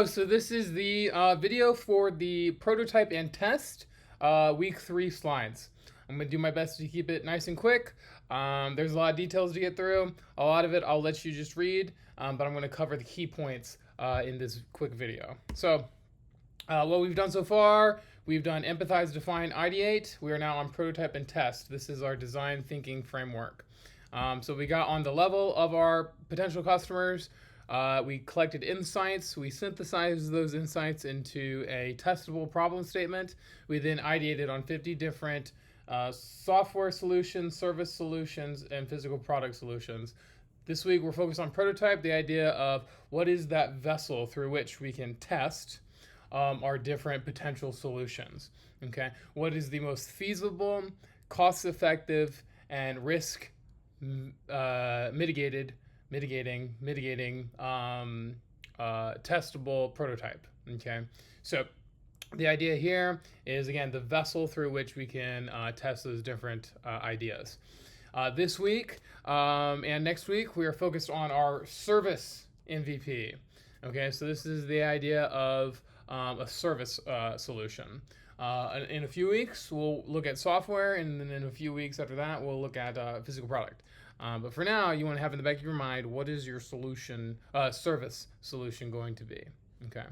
So this is the video for the prototype and test week 3 slides. I'm going to do my best to keep it nice and quick. There's a lot of details to get through. A lot of it I'll let you just read, but I'm going to cover the key points in this quick video. So what we've done so far, we've done empathize, define, ideate. We are now on prototype and test. This is our design thinking framework. So we got on the level of our potential customers. We collected insights. We synthesized those insights into a testable problem statement. We then ideated on 50 different software solutions, service solutions, and physical product solutions. This week we're focused on prototype, the idea of what is that vessel through which we can test our different potential solutions. Okay, what is the most feasible, cost-effective, and risk mitigating testable prototype. Okay, so the idea here is, again, the vessel through which we can test those different ideas. This week and next week we are focused on our service MVP. Okay, so this is the idea of a service solution. In a few weeks, we'll look at software, and then in a few weeks after that, we'll look at physical product. But for now, you want to have in the back of your mind, what is your solution, service solution going to be? Okay.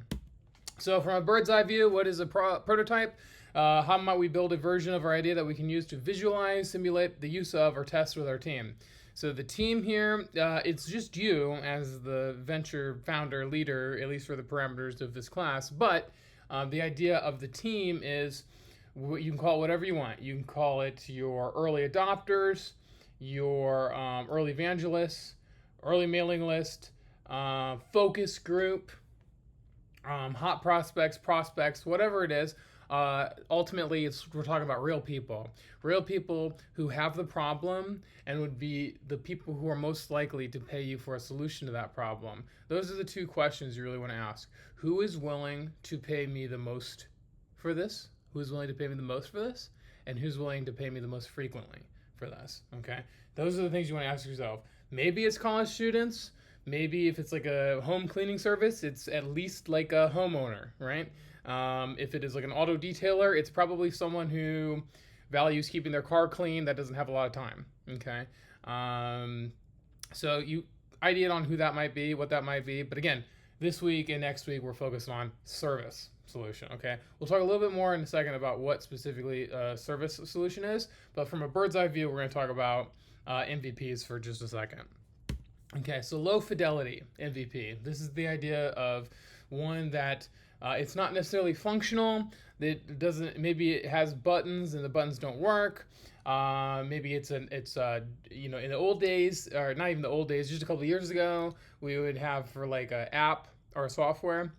So from a bird's eye view, what is a prototype? How might we build a version of our idea that we can use to visualize, simulate the use of, or test with our team? So the team here, it's just you as the venture founder, leader, at least for the parameters of this class. But the idea of the team is, you can call it whatever you want. You can call it your early adopters, your early evangelists, early mailing list, focus group, hot prospects, whatever it is. Ultimately, we're talking about real people who have the problem and would be the people who are most likely to pay you for a solution to that problem. Those are the two questions you really want to ask. Who is willing to pay me the most for this? Who is willing to pay me the most for this? And who's willing to pay me the most frequently for this? Okay, those are the things you want to ask yourself. Maybe it's college students. Maybe if it's like a home cleaning service, it's at least like a homeowner, right? If it is like an auto detailer, it's probably someone who values keeping their car clean that doesn't have a lot of time. Okay, so you ideate on who that might be, what that might be. But again, this week and next week we're focused on service solution. Okay, we'll talk a little bit more in a second about what specifically a service solution is. But from a bird's eye view, we're going to talk about MVPs for just a second. Okay, so low fidelity MVP. This is the idea of one that it's not necessarily functional. It doesn't. Maybe it has buttons and the buttons don't work. Maybe it's in the old days, or not even the old days, just a couple of years ago, we would have for like an app or a software,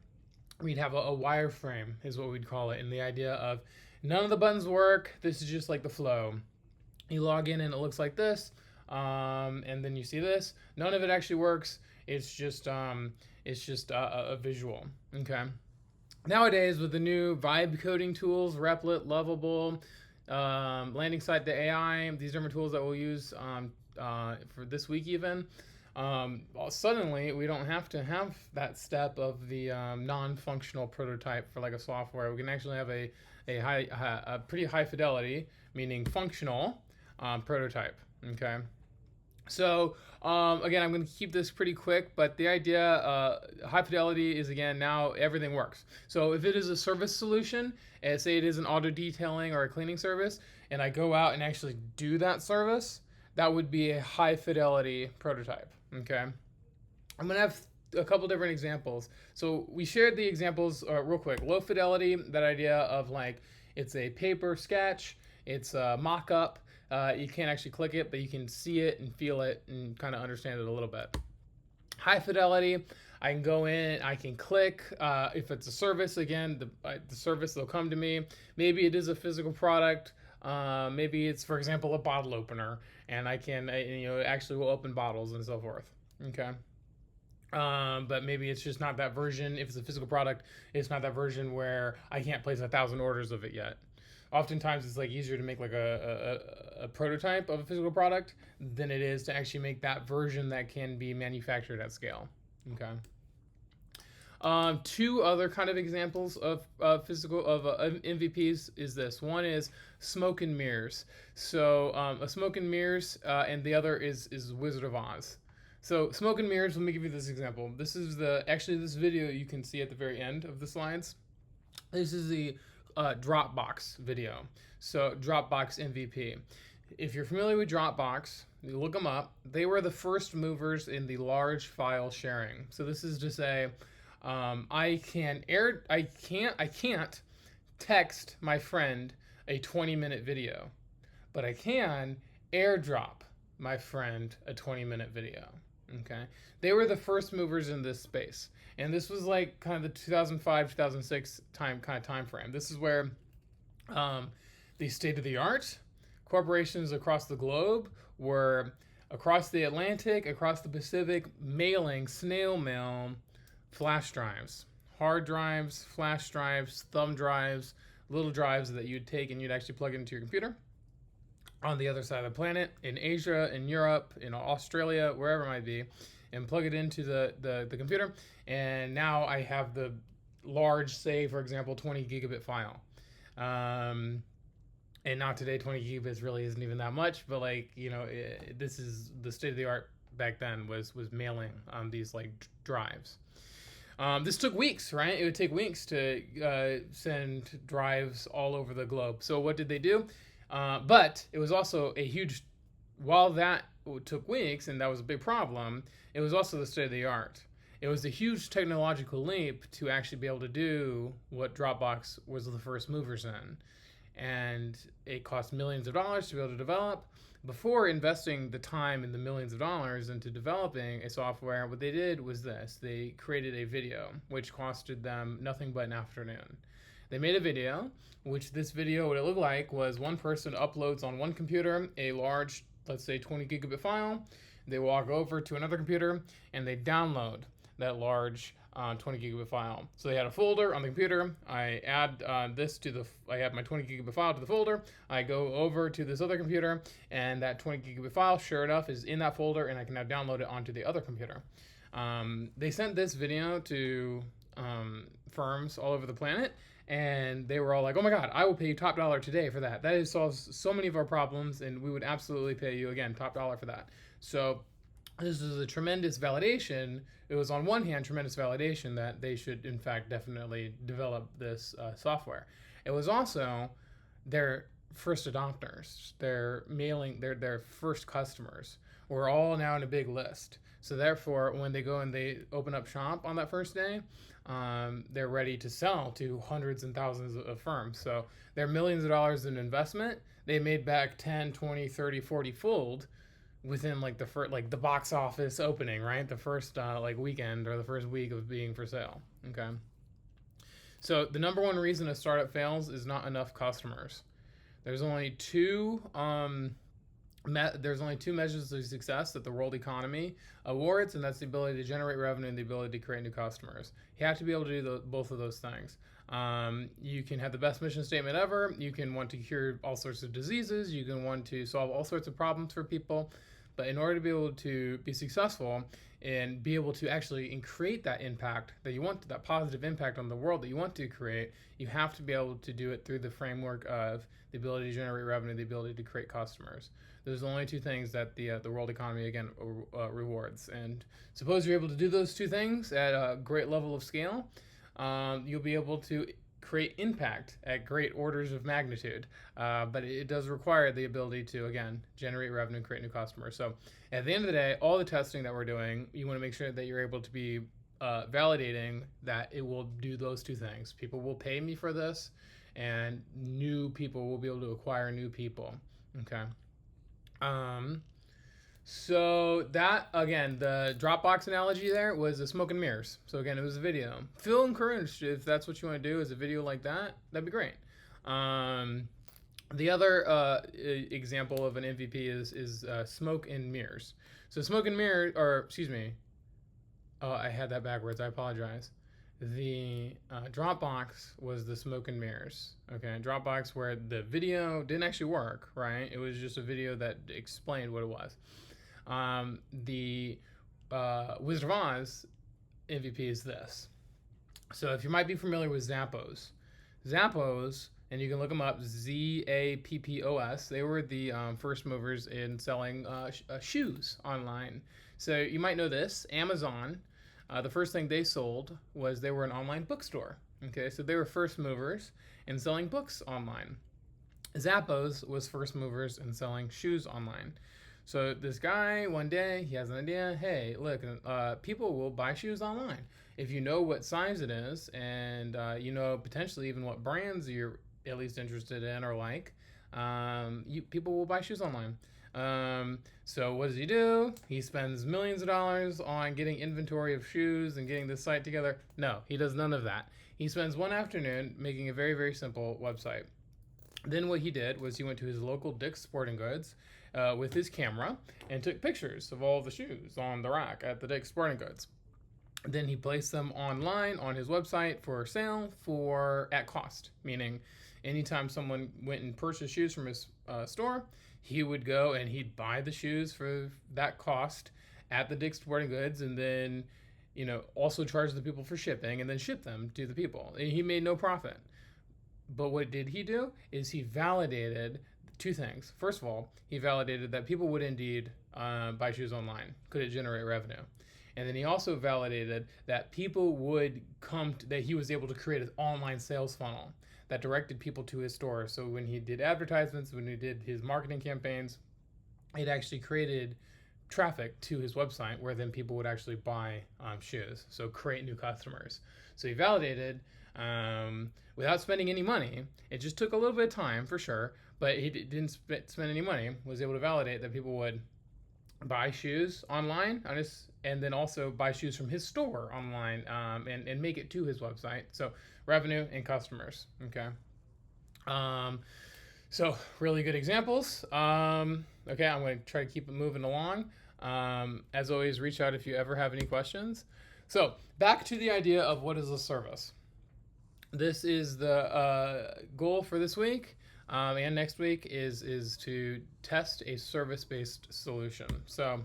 we'd have a wireframe is what we'd call it, and the idea of none of the buttons work. This is just like the flow. You log in and it looks like this. And then you see this. None of it actually works. It's just a visual. Okay. Nowadays, with the new vibe coding tools, Replit, Lovable, Landing Site to AI, these different tools that we'll use for this week even, suddenly we don't have to have that step of the non-functional prototype for like a software. We can actually have a pretty high fidelity, meaning functional prototype. Okay. So again, I'm going to keep this pretty quick, but the idea, high fidelity, is, again, now everything works. So if it is a service solution, and say it is an auto detailing or a cleaning service, and I go out and actually do that service, that would be a high fidelity prototype. Okay, I'm going to have a couple different examples. So we shared the examples real quick. Low fidelity, that idea of like it's a paper sketch, it's a mock-up. You can't actually click it, but you can see it and feel it and kind of understand it a little bit. High fidelity, I can go in, I can click. If it's a service, again, the service will come to me. Maybe it is a physical product. Maybe it's, for example, a bottle opener, and I can, actually will open bottles and so forth. Okay. But maybe it's just not that version. If it's a physical product, it's not that version where I can't place 1,000 orders of it yet. Oftentimes it's like easier to make like a prototype of a physical product than it is to actually make that version that can be manufactured at scale. Okay. Two other kind of examples of physical of MVPs is this. One is smoke and mirrors. So a smoke and mirrors, and the other is Wizard of Oz. So smoke and mirrors. Let me give you this example. This is this video you can see at the very end of the slides. This is the Dropbox video. So Dropbox MVP. If you're familiar with Dropbox, you look them up. They were the first movers in the large file sharing. So this is to say, I can't text my friend a 20-minute video, but I can airdrop my friend a 20-minute video. Okay, they were the first movers in this space, and this was like kind of the 2005 2006 time frame. This is where the state of the art corporations across the globe were across the Atlantic, across the Pacific, mailing snail mail flash drives, hard drives, flash drives, thumb drives, little drives that you'd take and you'd actually plug into your computer on the other side of the planet, in Asia, in Europe, in Australia, wherever it might be, and plug it into the computer. And now I have the large, say, for example, 20 gigabit file. And not today, 20 gigabits really isn't even that much, but like, this is the state of the art back then was mailing on these like drives. This took weeks, right? It would take weeks to send drives all over the globe. So what did they do? But it was also a huge, while that took weeks and that was a big problem, it was also the state of the art. It was a huge technological leap to actually be able to do what Dropbox was the first movers in. And it cost millions of dollars to be able to develop. Before investing the time and the millions of dollars into developing a software, what they did was this. They created a video, which costed them nothing but an afternoon. They made a video, which this video, what it looked like was one person uploads on one computer a large, let's say 20 gigabit file. They walk over to another computer and they download that large 20 gigabit file. So they had a folder on the computer. I add I add my 20 gigabit file to the folder. I go over to this other computer, and that 20 gigabit file, sure enough, is in that folder, and I can now download it onto the other computer. They sent this video to firms all over the planet, and they were all like, "Oh my God, I will pay you top dollar today for that. That solves so many of our problems, and we would absolutely pay you again top dollar for that." So this is a tremendous validation. It was on one hand tremendous validation that they should in fact definitely develop this software. It was also their first adopters, their first customers were all now in a big list. So therefore, when they go and they open up shop on that first day, they're ready to sell to hundreds and thousands of firms. So their millions of dollars in investment, they made back 10, 20, 30, 40 fold within like the box office opening, right? The first weekend or the first week of being for sale. Okay. So the number one reason a startup fails is not enough customers. There's only two measures of success that the World Economy awards, and that's the ability to generate revenue and the ability to create new customers. You have to be able to do both of those things. You can have the best mission statement ever. You can want to cure all sorts of diseases. You can want to solve all sorts of problems for people. But in order to be able to be successful and be able to actually create that impact that you want, that positive impact on the world that you want to create, you have to be able to do it through the framework of the ability to generate revenue, the ability to create customers. Those are the only two things that the world economy, again, rewards. And suppose you're able to do those two things at a great level of scale, you'll be able to create impact at great orders of magnitude. But it does require the ability to, again, generate revenue and create new customers. So at the end of the day, all the testing that we're doing, you want to make sure that you're able to be validating that it will do those two things. People will pay me for this, and new people will be able to acquire new people. Okay. So that, again, the Dropbox analogy there was the smoke and mirrors. So again, it was a video. Feel encouraged if that's what you want to do, is a video like that. That'd be great. The other example of an MVP is smoke and mirrors. So smoke and mirror, or excuse me, I had that backwards. I apologize. The Dropbox was the smoke and mirrors. Okay, Dropbox where the video didn't actually work, right? It was just a video that explained what it was. The Wizard of Oz MVP is this. So if you might be familiar with Zappos, Zappos, and you can look them up, Zappos. They were the first movers in selling shoes online. So you might know this. Amazon, the first thing they sold was they were an online bookstore. Okay, so they were first movers in selling books online. Zappos was first movers in selling shoes online. So this guy one day he has an idea. Hey, look, people will buy shoes online if you know what size it is, and you know potentially even what brands you're at least interested in or like. People will buy shoes online. So what does he do? He spends millions of dollars on getting inventory of shoes and getting this site together. No, he does none of that. He spends one afternoon making a very, very simple website. Then what he did was he went to his local Dick's Sporting Goods with his camera and took pictures of all the shoes on the rack at the Dick's Sporting Goods. Then he placed them online on his website for sale at cost, meaning anytime someone went and purchased shoes from his store, he would go and he'd buy the shoes for that cost at the Dick's Sporting Goods, and then also charge the people for shipping and then ship them to the people. And he made no profit. But what did he do is he validated two things. First of all, he validated that people would indeed buy shoes online. Could it generate revenue? And then he also validated that people would that he was able to create an online sales funnel that directed people to his store. So when he did advertisements, when he did his marketing campaigns, it actually created traffic to his website where then people would actually buy shoes. So create new customers. So he validated without spending any money. It just took a little bit of time for sure, but he didn't spend any money. Was able to validate that people would buy shoes online and then also buy shoes from his store online and make it to his website. So revenue and customers. Okay. So really good examples. Okay, I'm going to try to keep it moving along. As always, reach out if you ever have any questions. So back to the idea of what is a service. This is the goal for this week and next week is to test a service-based solution. So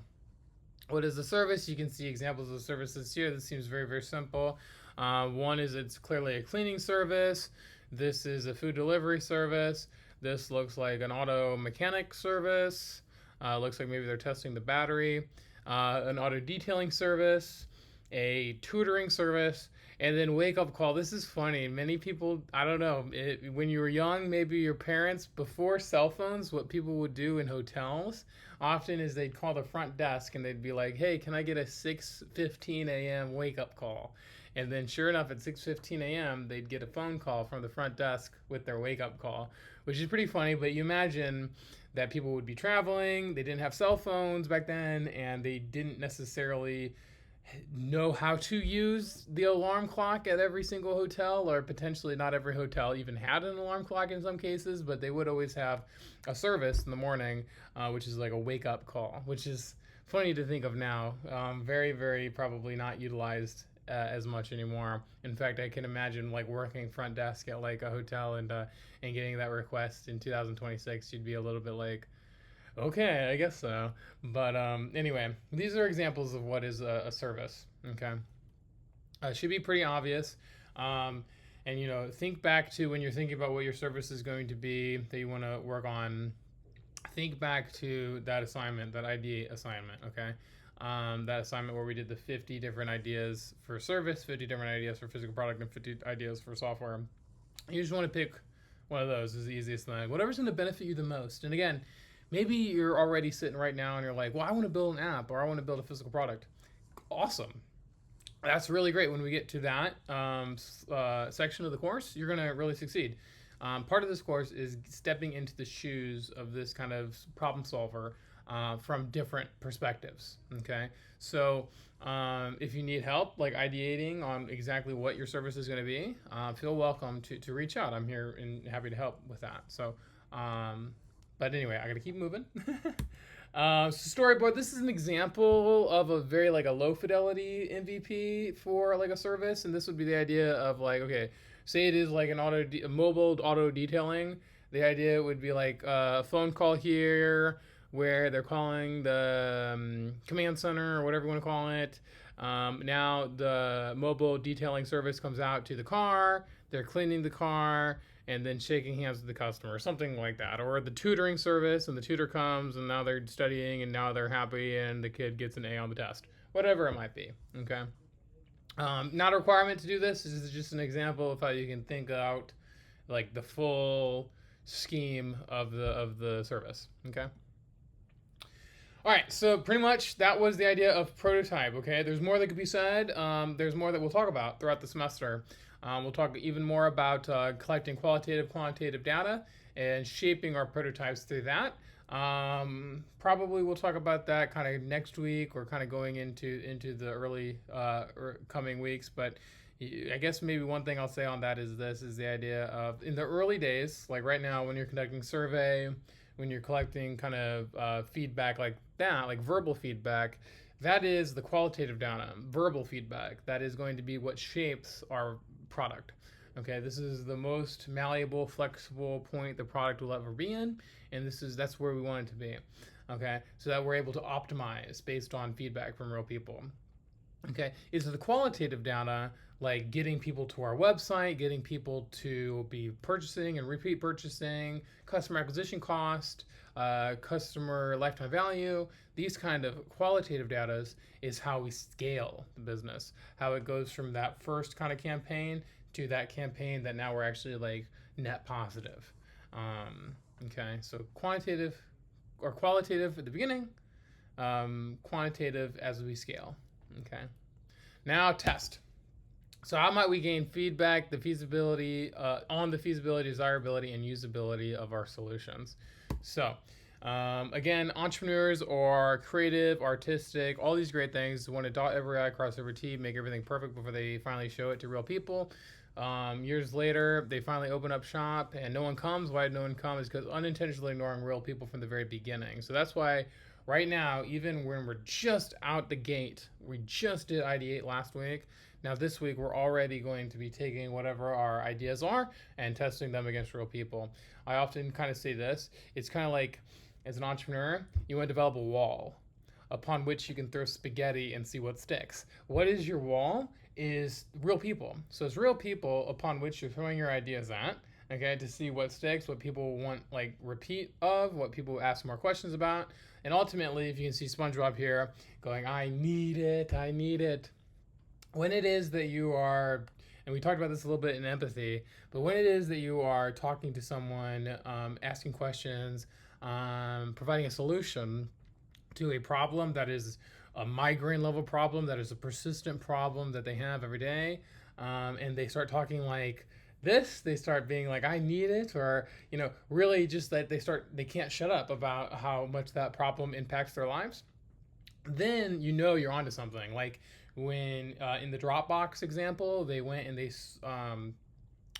what is a service? You can see examples of services here. This seems very, very simple. One is it's clearly a cleaning service. This is a food delivery service. This looks like an auto mechanic service. Looks like maybe they're testing the battery. An auto detailing service, a tutoring service, and then wake up call. This is funny. Many people, I don't know, when you were young, maybe your parents, before cell phones, what people would do in hotels often is they'd call the front desk and they'd be like, hey, can I get a 6:15 a.m. wake up call? And then sure enough, at 6:15 a.m., they'd get a phone call from the front desk with their wake up call, which is pretty funny. But you imagine that people would be traveling, they didn't have cell phones back then, and they didn't necessarily know how to use the alarm clock at every single hotel, or potentially not every hotel even had an alarm clock in some cases, but they would always have a service in the morning, which is like a wake up call, which is funny to think of now. Very, very probably not utilized as much anymore. In fact, I can imagine like working front desk at like a hotel and getting that request in 2026. You'd be a little bit like, okay, I guess so. But anyway, these are examples of what is a service. Okay, should be pretty obvious. And think back to when you're thinking about what your service is going to be that you want to work on. Think back to that assignment, that idea assignment. Okay. That assignment where we did the 50 different ideas for service, 50 different ideas for physical product, and 50 ideas for software. You just want to pick one of those is the easiest thing. Whatever's going to benefit you the most. And again, maybe you're already sitting right now and you're like, well, I want to build an app or I want to build a physical product. Awesome. That's really great. When we get to that section of the course, you're going to really succeed. Part of this course is stepping into the shoes of this kind of problem solver from different perspectives. Okay, so if you need help like ideating on exactly what your service is going to be, feel welcome to reach out. I'm here and happy to help with that. So but anyway, I gotta keep moving. So storyboard, this is an example of a very like a low fidelity MVP for like a service, and this would be the idea of like, okay, say it is like a mobile auto detailing. The idea would be like a phone call here where they're calling the command center or whatever you want to call it. Now the mobile detailing service comes out to the car, they're cleaning the car, and then shaking hands with the customer, something like that. Or the tutoring service, and the tutor comes, and now they're studying, and now they're happy, and the kid gets an A on the test. Whatever it might be. Okay. Not a requirement to do this. This is just an example of how you can think out like the full scheme of the service. Okay. All right, so pretty much that was the idea of prototype. Okay, there's more that could be said. There's more that we'll talk about throughout the semester. We'll talk even more about collecting qualitative, quantitative data and shaping our prototypes through that. Probably we'll talk about that kind of next week or kind of going into the early coming weeks. But I guess maybe one thing I'll say on that is this is the idea of in the early days, like right now when you're conducting survey, when you're collecting kind of feedback like that, like verbal feedback, that is the qualitative data. Verbal feedback, that is going to be what shapes our product. Okay, this is the most malleable, flexible point the product will ever be in, and that's where we want it to be. Okay, so that we're able to optimize based on feedback from real people. Okay, is the qualitative data like getting people to our website, getting people to be purchasing and repeat purchasing, customer acquisition cost, customer lifetime value. These kind of qualitative data is how we scale the business, how it goes from that first kind of campaign to that campaign that now we're actually like net positive. Okay, so quantitative or qualitative at the beginning, quantitative as we scale. Okay, now test. So how might we gain feedback, the feasibility on the feasibility, desirability, and usability of our solutions? So again, entrepreneurs or creative, artistic, all these great things want to dot every I, cross every T, make everything perfect before they finally show it to real people. Years later, they finally open up shop and no one comes. Why no one comes? Because unintentionally ignoring real people from the very beginning. So that's why right now, even when we're just out the gate, we just did Ideate last week. Now this week, we're already going to be taking whatever our ideas are and testing them against real people. I often kind of say this. It's kind of like, as an entrepreneur, you want to develop a wall upon which you can throw spaghetti and see what sticks. What is your wall? Is real people. So it's real people upon which you're throwing your ideas at, okay, to see what sticks, what people want like repeat of, what people ask more questions about. And ultimately, if you can see SpongeBob here going, I need it, I need it. When it is that you are, and we talked about this a little bit in empathy, but when it is that you are talking to someone, asking questions, providing a solution to a problem that is a migraine level problem, that is a persistent problem that they have every day, and they start talking like this, they start being like, I need it, or, you know, really just that they can't shut up about how much that problem impacts their lives, then you know you're onto something. Like when in the Dropbox example, they went and in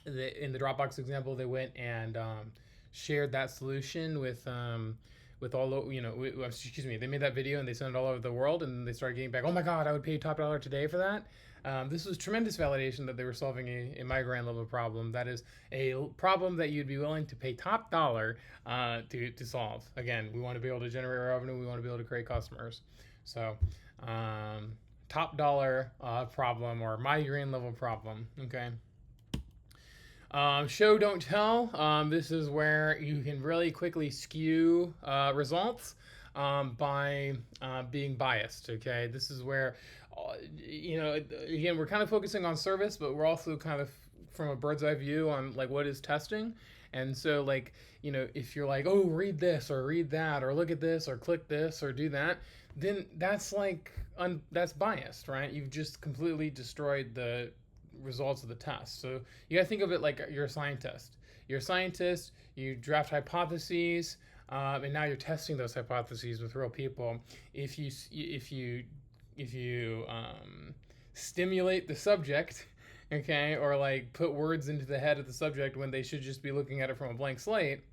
the Dropbox example, they went and shared that solution with all, you know, excuse me, they made that video and they sent it all over the world, and they started getting back, oh my God, I would pay top dollar today for that. This was tremendous validation that they were solving a migraine level problem. That is a problem that you'd be willing to pay top dollar to solve. Again, we want to be able to generate revenue. We want to be able to create customers. So top dollar problem or migraine level problem. Okay. Show, don't tell. This is where you can really quickly skew results by being biased. Okay, this is where, you know, again, we're kind of focusing on service, but we're also kind of from a bird's eye view on like what is testing. And so, like, you know, if you're like, oh, read this or read that or look at this or click this or do that, then that's like that's biased, right? You've just completely destroyed the results of the test. So you gotta think of it like you're a scientist. You're a scientist, you draft hypotheses, and now you're testing those hypotheses with real people. If you stimulate the subject, okay, or like put words into the head of the subject when they should just be looking at it from a blank slate,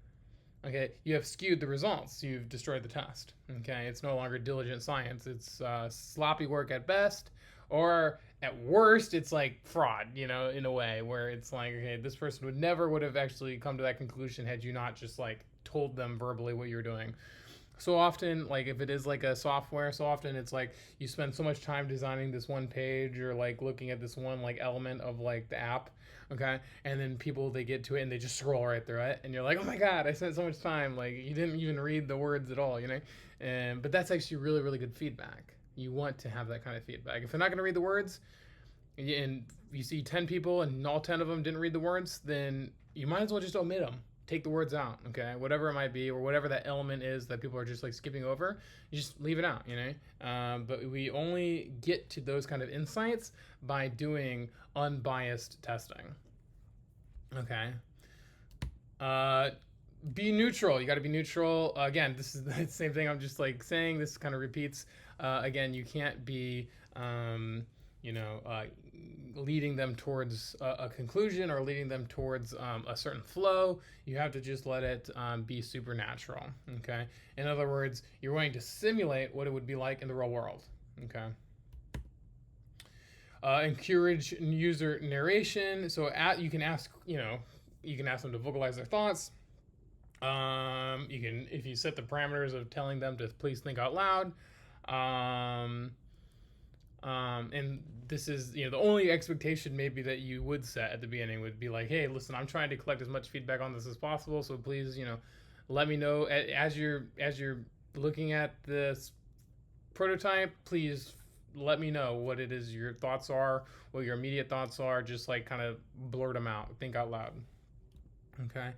okay, you have skewed the results. You've destroyed the test. Okay, it's no longer diligent science. It's sloppy work at best, or at worst, it's like fraud, you know, in a way where it's like, okay, this person would have actually come to that conclusion had you not just like told them verbally what you're doing. So often, like if it is like a software, so often it's like you spend so much time designing this one page or like looking at this one like element of like the app, okay, and then people they get to it and they just scroll right through it, and you're like, oh my god, I spent so much time, like you didn't even read the words at all, you know. And but that's actually really really good feedback. You want to have that kind of feedback. If they're not going to read the words, and you see 10 people and all 10 of them didn't read the words, then you might as well just omit them. Take the words out, okay? Whatever it might be, or whatever that element is that people are just like skipping over, you just leave it out, you know? But we only get to those kind of insights by doing unbiased testing, okay? Be neutral. You got to be neutral. Again, this is the same thing I'm just like saying. This kind of repeats. Again, you can't be, you know, leading them towards a conclusion or leading them towards a certain flow. You have to just let it be supernatural. Okay. In other words, you're going to simulate what it would be like in the real world. Okay. Encourage user narration. So you can ask, you know, you can ask them to vocalize their thoughts. You can, if you set the parameters of telling them to please think out loud. And this is, you know, the only expectation maybe that you would set at the beginning would be like, hey, listen, I'm trying to collect as much feedback on this as possible, so please, you know, let me know as you're looking at this prototype. Please let me know what it is your thoughts are, what your immediate thoughts are. Just like kind of blurt them out, think out loud. Okay.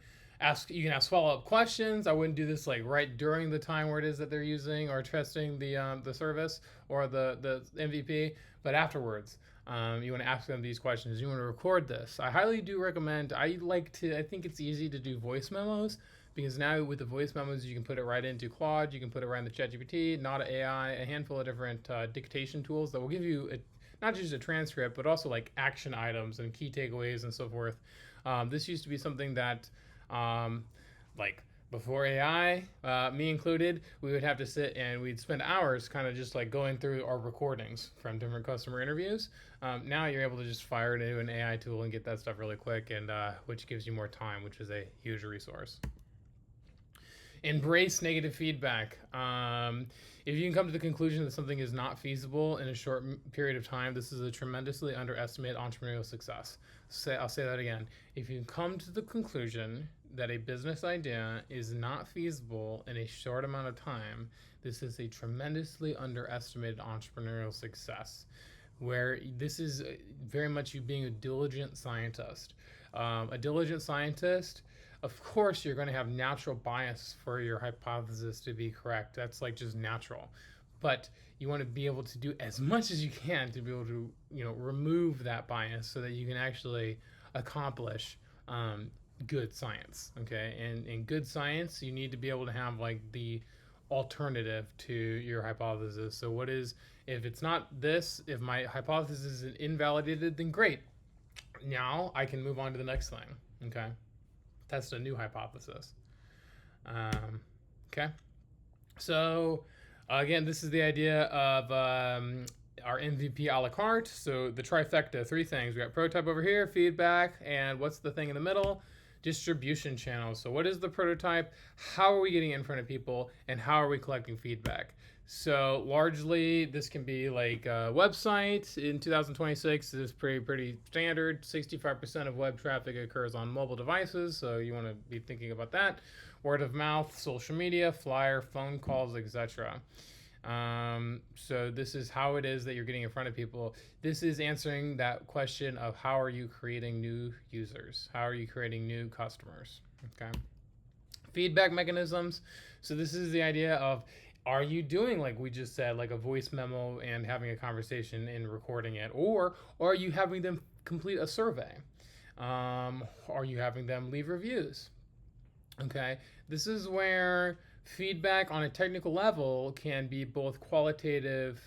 You can ask follow-up questions. I wouldn't do this like right during the time where it is that they're using or testing the service or the MVP, but afterwards. You want to ask them these questions. You want to record this. I highly do recommend. I think it's easy to do voice memos, because now with the voice memos you can put it right into Claude, you can put it right into ChatGPT, Nada AI, a handful of different dictation tools that will give you not just a transcript, but also like action items and key takeaways and so forth. This used to be something that like before AI, me included, we would have to sit and we'd spend hours kind of just like going through our recordings from different customer interviews. Now you're able to just fire it into an AI tool and get that stuff really quick, and which gives you more time, which is a huge resource. Embrace negative feedback. If you can come to the conclusion that something is not feasible in a short period of time, this is a tremendously underestimated entrepreneurial success. I'll say that again. If you come to the conclusion that a business idea is not feasible in a short amount of time, this is a tremendously underestimated entrepreneurial success, where this is very much you being a diligent scientist. A diligent scientist, of course, you're going to have natural bias for your hypothesis to be correct. That's like just natural. But you want to be able to do as much as you can to be able to, you know, remove that bias so that you can actually accomplish good science. Okay, and in good science, you need to be able to have like the alternative to your hypothesis. So what is, if it's not this, if my hypothesis is invalidated, then great. Now I can move on to the next thing. Okay, test a new hypothesis. Okay, so again, this is the idea of our MVP a la carte. So the trifecta, three things. We got prototype over here, feedback, and what's the thing in the middle? Distribution channels. So what is the prototype? How are we getting in front of people? And how are we collecting feedback? So largely this can be like a website. In 2026 is pretty standard. 65% of web traffic occurs on mobile devices, so you want to be thinking about that. Word of mouth, social media, flyer, phone calls, etc. So this is how it is that you're getting in front of people. This is answering that question of how are you creating new users? How are you creating new customers? Okay. Feedback mechanisms. So this is the idea of, are you doing, like we just said, like a voice memo and having a conversation and recording it? Or are you having them complete a survey? Are you having them leave reviews? Okay. This is where feedback on a technical level can be both qualitative,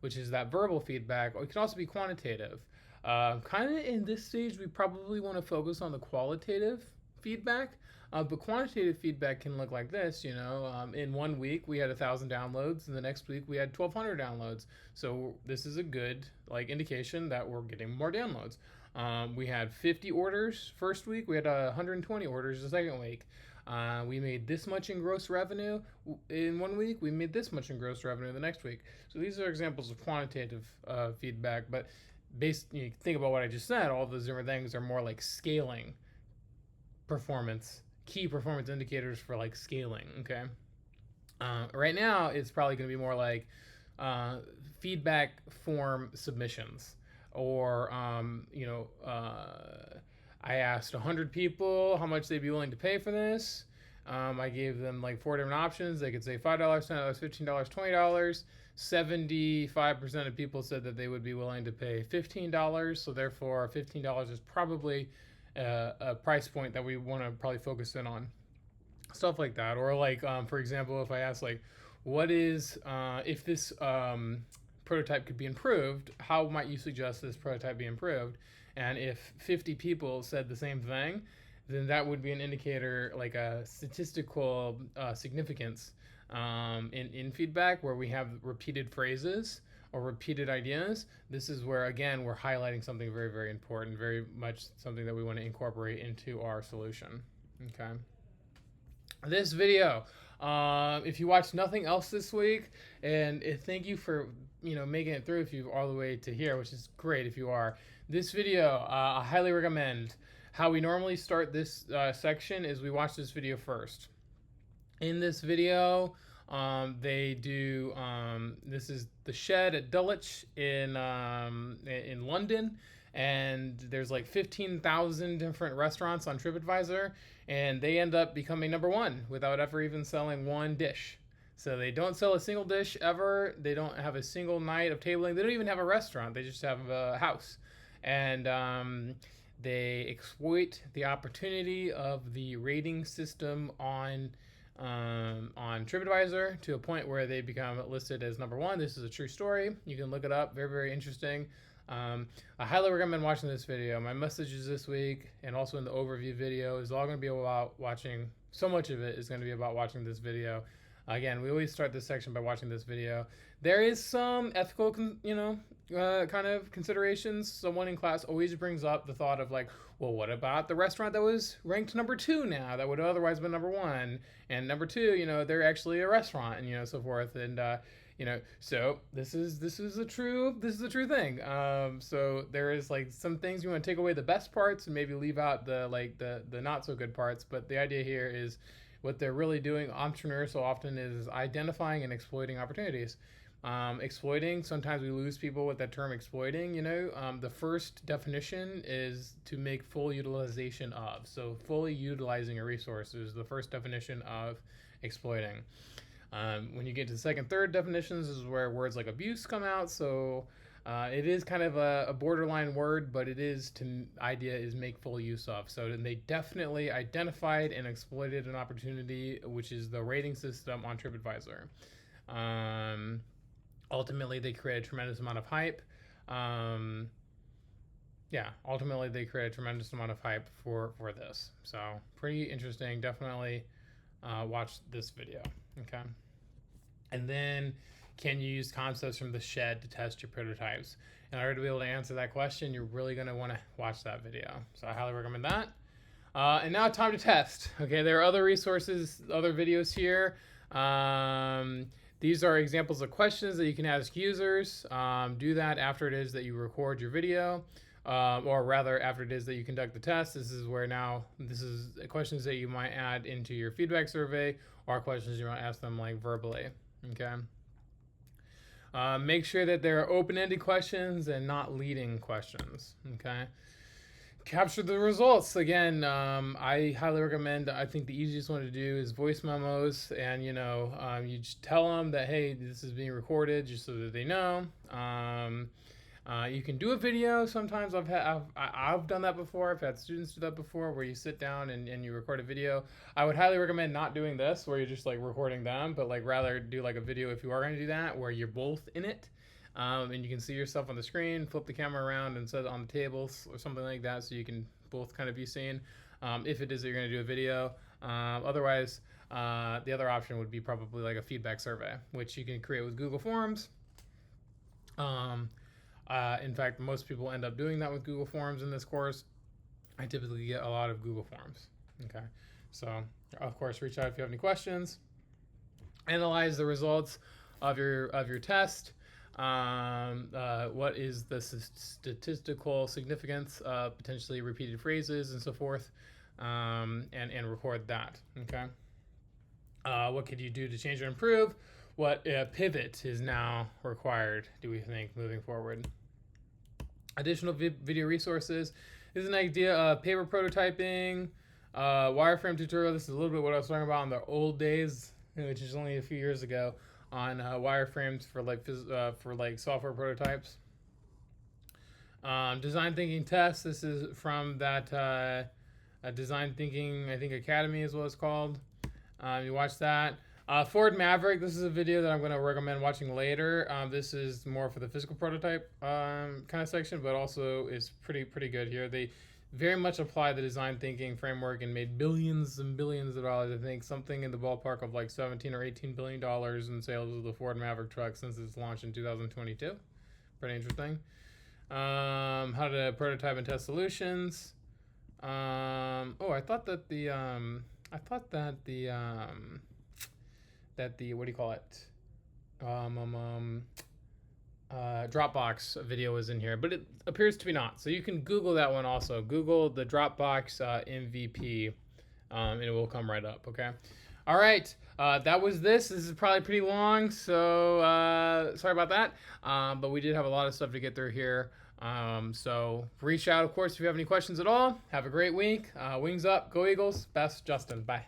which is that verbal feedback, or it can also be quantitative. Kind of in this stage, we probably want to focus on the qualitative feedback, but quantitative feedback can look like this. You know, in 1 week we had 1,000 downloads, and the next week we had 1,200 downloads. So this is a good like indication that we're getting more downloads. We had 50 orders first week. We had 120 orders the second week. We made this much in gross revenue in 1 week. We made this much in gross revenue the next week. So these are examples of quantitative feedback. But you think about what I just said. All those different things are more like scaling performance, key performance indicators for like scaling. Okay. Right now, it's probably going to be more like feedback form submissions, or I asked 100 people how much they'd be willing to pay for this. I gave them like 4 different options. They could say $5, $10, $15, $20. 75% of people said that they would be willing to pay $15. So therefore, $15 is probably a price point that we want to probably focus in on. Stuff like that. Or like, for example, if I ask like, what is, if this prototype could be improved, how might you suggest this prototype be improved? And if 50 people said the same thing, then that would be an indicator, like a statistical significance in feedback, where we have repeated phrases or repeated ideas. This is where, again, we're highlighting something very, very important, very much something that we want to incorporate into our solution. Okay. This video, if you watched nothing else this week, and thank you for making it through if you've all the way to here, which is great if you are. This video, I highly recommend. How we normally start this section is we watch this video first. In this video, they do, this is the Shed at Dulwich in London, and there's like 15,000 different restaurants on TripAdvisor, and they end up becoming #1 without ever even selling one dish. So they don't sell a single dish ever. They don't have a single night of tabling. They don't even have a restaurant. They just have a house. And they exploit the opportunity of the rating system on TripAdvisor to a point where they become listed as #1. This is a true story. You can look it up. Very, very interesting. I highly recommend watching this video. My messages this week and also in the overview video is all going to be about watching. So much of it is going to be about watching this video. Again, we always start this section by watching this video. There is some ethical, kind of considerations. Someone in class always brings up the thought of like, well, what about the restaurant that was ranked #2 now that would have otherwise been #1, and #2, they're actually a restaurant, and so forth, and so this is the true thing. So there is like some things you want to take away the best parts and maybe leave out the not so good parts. But the idea here is what they're really doing. Entrepreneurs so often is identifying and exploiting opportunities. Exploiting, sometimes we lose people with that term exploiting. The first definition is to make full utilization of. So fully utilizing a resource is the first definition of exploiting. When you get to the second, third definitions is where words like abuse come out. So it is kind of a borderline word, but idea is make full use of. So they definitely identified and exploited an opportunity, which is the rating system on TripAdvisor. Ultimately, they create a tremendous amount of hype. Ultimately, they create a tremendous amount of hype for this. So pretty interesting. Definitely watch this video. Okay. And then, can you use concepts from the Shed to test your prototypes? In order to be able to answer that question, you're really going to want to watch that video. So I highly recommend that. And now time to test. Okay, there are other resources, other videos here. These are examples of questions that you can ask users. Do that after it is that you record your video, or rather after it is that you conduct the test. This is questions that you might add into your feedback survey, or questions you might ask them like verbally. Okay. Make sure that they're open-ended questions and not leading questions. Okay. Capture the results. Again, I highly recommend. I think the easiest one to do is voice memos, and you just tell them that, hey, this is being recorded, just so that they know. You can do a video. Sometimes I've done that before. I've had students do that before, where you sit down and you record a video. I would highly recommend not doing this, where you're just like recording them, but like rather do like a video if you are going to do that, where you're both in it. And you can see yourself on the screen, flip the camera around and set it on the tables or something like that, so you can both kind of be seen, if it is that you're going to do a video. Otherwise, the other option would be probably like a feedback survey, which you can create with Google Forms. In fact, most people end up doing that with Google Forms in this course. I typically get a lot of Google Forms. Okay, so of course, reach out if you have any questions. Analyze the results of your test. What is the statistical significance of potentially repeated phrases and so forth, and record that. Okay. What could you do to change or improve? What pivot is now required, do we think, moving forward? Additional video resources. This is an idea of paper prototyping, wireframe tutorial. This is a little bit what I was talking about in the old days, which is only a few years ago, on wireframes for like software prototypes. Design thinking test. This is from that design thinking, I think, Academy is what it's called. You watch that. Ford Maverick. This is a video that I'm going to recommend watching later. This is more for the physical prototype kind of section, but also is pretty good here. They very much apply the design thinking framework and made billions and billions of dollars. I think something in the ballpark of like 17 or 18 billion dollars in sales of the Ford Maverick truck since its launch in 2022. Pretty interesting. How to prototype and test solutions. I thought that the what do you call it? Dropbox video was in here, but it appears to be not. So you can Google that one also. Google the Dropbox MVP, and it will come right up. Okay. All right. That was this. This is probably pretty long, so sorry about that. But we did have a lot of stuff to get through here. So reach out, of course, if you have any questions at all. Have a great week. Wings up. Go Eagles. Best, Justin. Bye.